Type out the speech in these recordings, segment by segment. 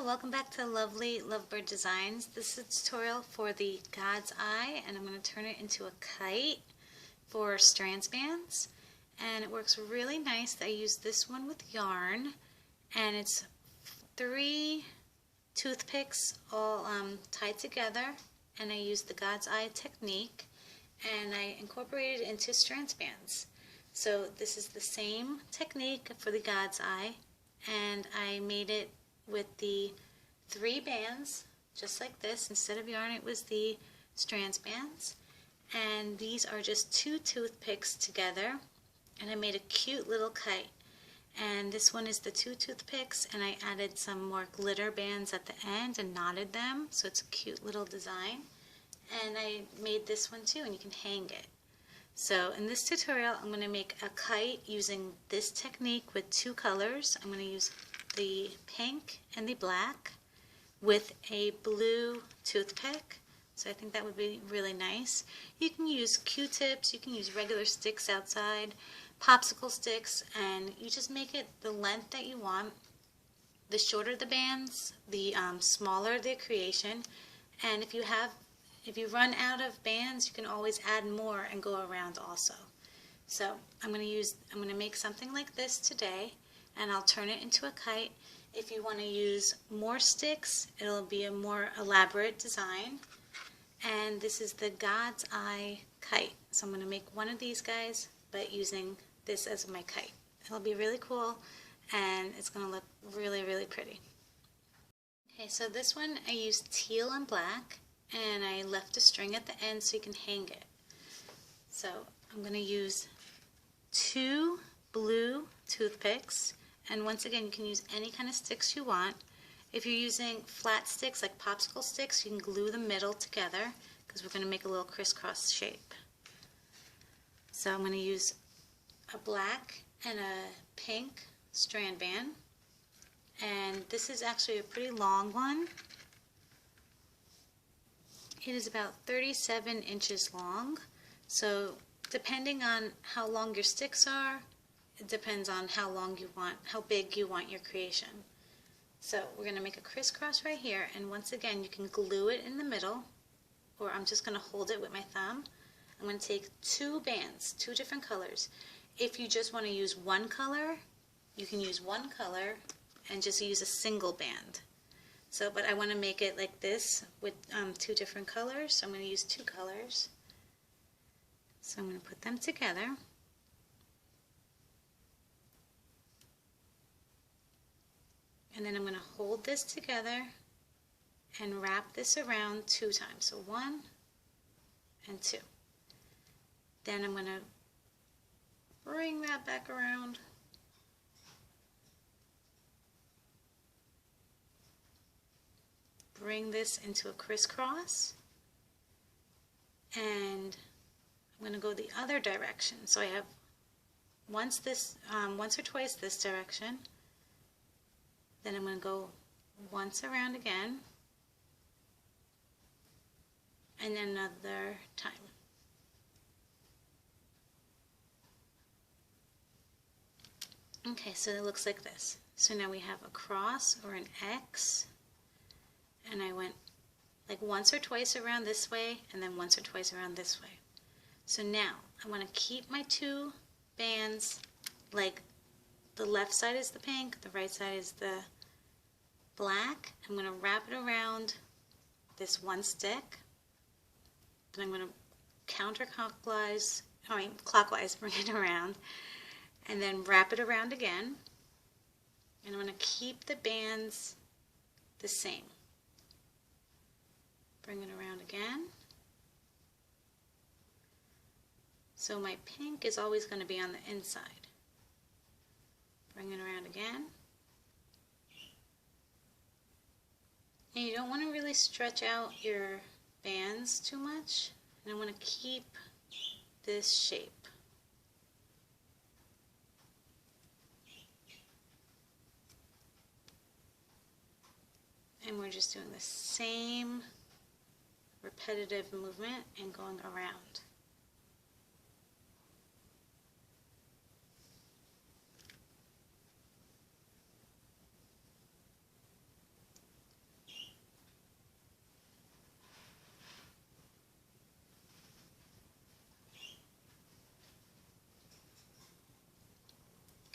welcome back to Lovely Lovebird Designs. This is a tutorial for the God's Eye, and I'm going to turn it into a kite for Strand bands. And it works really nice. I use this one with yarn, and it's 3 toothpicks all tied together, and I use the God's Eye technique, and I incorporated it into Strand bands. So this is the same technique for the God's Eye, and I made it with the 3 bands, just like this. Instead of yarn, it was the Strand bands. And these are just 2 toothpicks together, and I made a cute little kite. And this one is the 2 toothpicks, and I added some more glitter bands at the end and knotted them, so it's a cute little design. And I made this one too, and you can hang it. So in this tutorial, I'm going to make a kite using this technique with 2 colors. I'm going to use the pink and the black with a blue toothpick. So I think that would be really nice. You can use Q-tips, you can use regular sticks outside, popsicle sticks, and you just make it the length that you want. The shorter the bands, the smaller the creation. And if you run out of bands, you can always add more and go around also. So I'm going to make something like this today, and I'll turn it into a kite. If you want to use more sticks, it'll be a more elaborate design. And this is the God's Eye kite. So I'm going to make one of these guys, but using this as my kite. It'll be really cool, and it's going to look really, really pretty. Okay, so this one I used teal and black, and I left a string at the end so you can hang it. So I'm going to use 2 blue toothpicks, and once again you can use any kind of sticks you want. If you're using flat sticks like popsicle sticks, you can glue the middle together because we're going to make a little crisscross shape. So I'm going to use a black and a pink strand band, and this is actually a pretty long one. It is about 37 inches long, so depending on how long your sticks are, it depends on how big you want your creation. So we're going to make a crisscross right here, and once again you can glue it in the middle, or I'm just going to hold it with my thumb. I'm going to take 2 bands, 2 different colors. If you just want to use one color, you can use one color and just use a single band. So, but I want to make it like this with 2 different colors, so I'm going to use 2 colors. So I'm going to put them together. And then I'm going to hold this together and wrap this around 2 times. So 1 and 2. Then I'm going to bring that back around. Bring this into a crisscross. And I'm going to go the other direction. So I have once or twice this direction. Then I'm going to go once around again, and then another time. Okay, so it looks like this. So now we have a cross or an X, and I went like once or twice around this way, and then once or twice around this way. So now I want to keep my 2 bands, like the left side is the pink, the right side is the black. I'm going to wrap it around this one stick, and I'm going to clockwise bring it around, and then wrap it around again, and I'm going to keep the bands the same. Bring it around again. So my pink is always going to be on the inside. Bring it around again. And you don't want to really stretch out your bands too much. And I want to keep this shape. And we're just doing the same repetitive movement and going around.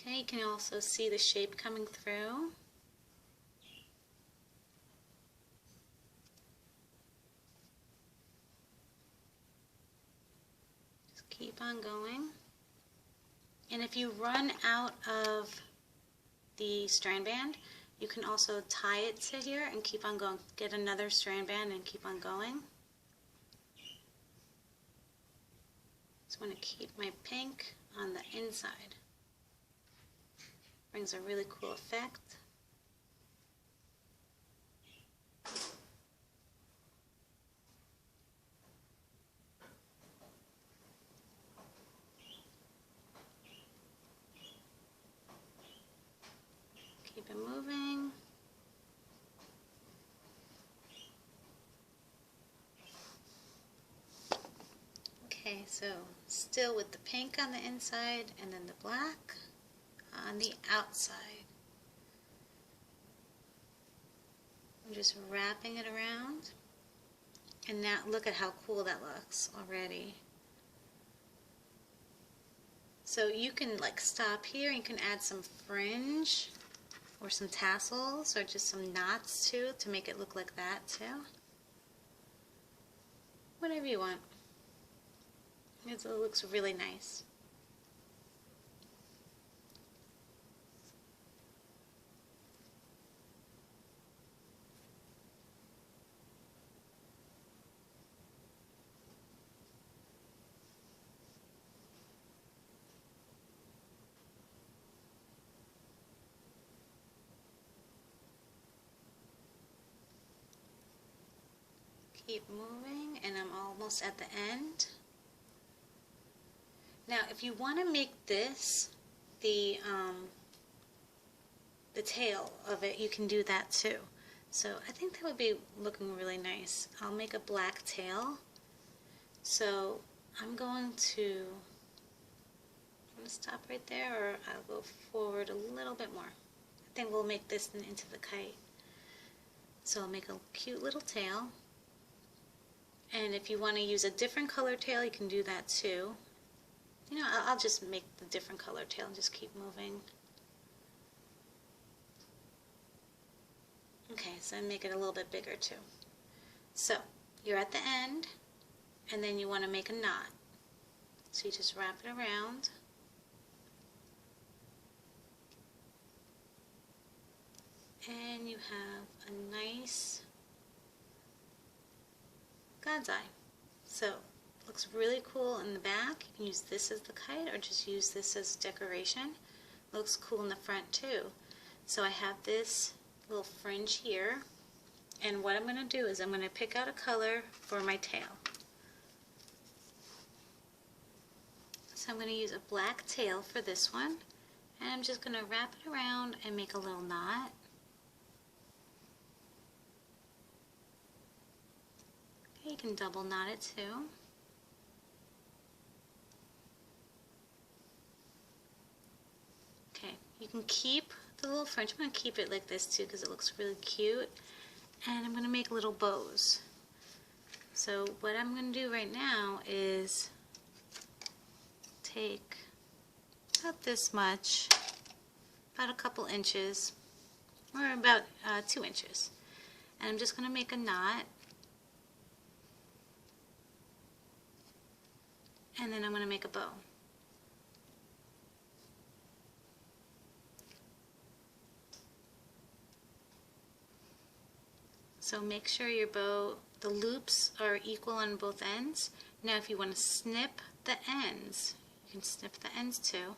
Okay, you can also see the shape coming through. Just keep on going. And if you run out of the strand band, you can also tie it to here and keep on going. Get another strand band and keep on going. Just want to keep my pink on the inside. Brings a really cool effect. Keep it moving. Okay, so still with the pink on the inside and then the black on the outside. I'm just wrapping it around. And now look at how cool that looks already. So you can like stop here and you can add some fringe or some tassels or just some knots too to make it look like that too. Whatever you want. It looks really nice. Keep moving, and I'm almost at the end. Now, if you want to make this the tail of it, you can do that too. So I think that would be looking really nice. I'll make a black tail. So I'm going to stop right there, or I'll go forward a little bit more. I think we'll make this into the kite. So I'll make a cute little tail. And if you want to use a different color tail, you can do that too. You know, I'll just make the different color tail and just keep moving. Okay, so I make it a little bit bigger too. So you're at the end, and then you want to make a knot. So you just wrap it around. And you have a nice God's eye. So it looks really cool in the back. You can use this as the kite or just use this as decoration. It looks cool in the front too. So I have this little fringe here, and what I'm going to do is I'm going to pick out a color for my tail. So I'm going to use a black tail for this one, and I'm just going to wrap it around and make a little knot. You can double knot it too. Okay, you can keep the little fringe. I'm going to keep it like this too because it looks really cute. And I'm going to make little bows. So what I'm going to do right now is take about this much, about a couple inches, or about 2 inches. And I'm just going to make a knot. And then I'm going to make a bow. So make sure your bow, the loops are equal on both ends. Now if you want to snip the ends, you can snip the ends too.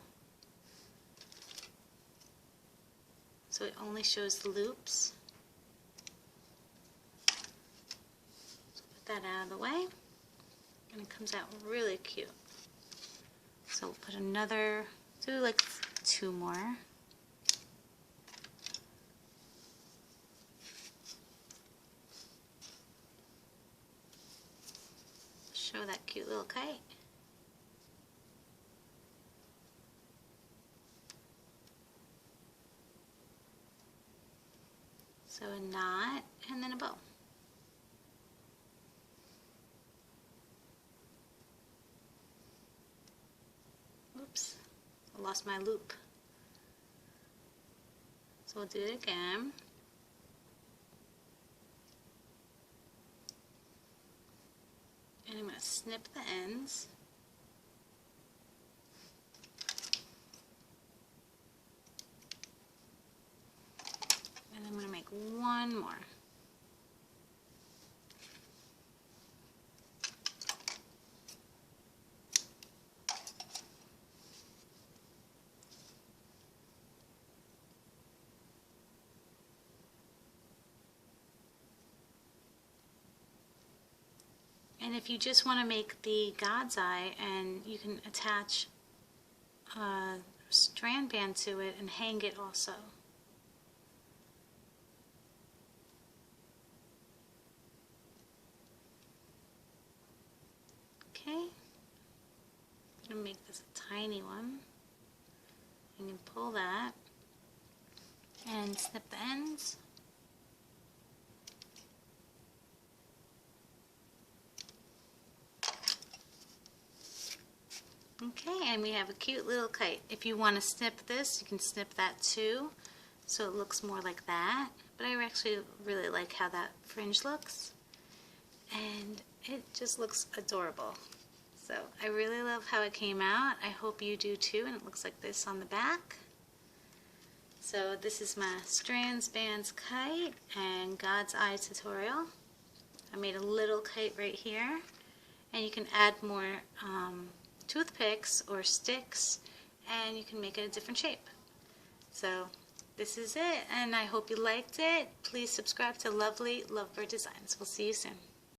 So it only shows the loops. So put that out of the way. And it comes out really cute. So we'll put another, do like 2 more. Show that cute little kite. So a knot and then a bow. Oops, I lost my loop. So we'll do it again. And I'm going to snip the ends. And I'm going to make one more. And if you just want to make the God's Eye, and you can attach a strand band to it and hang it also. Okay, I'm going to make this a tiny one. You can pull that and snip the ends. Okay, and we have a cute little kite. If you want to snip this, you can snip that too, so it looks more like that. But I actually really like how that fringe looks, and it just looks adorable. So I really love how it came out. I hope you do too, and it looks like this on the back. So this is my Strands Bands kite and God's Eye tutorial. I made a little kite right here, and you can add more toothpicks or sticks, and you can make it a different shape. So this is it, and I hope you liked it. Please subscribe to Lovely Lovebird Designs. We'll see you soon.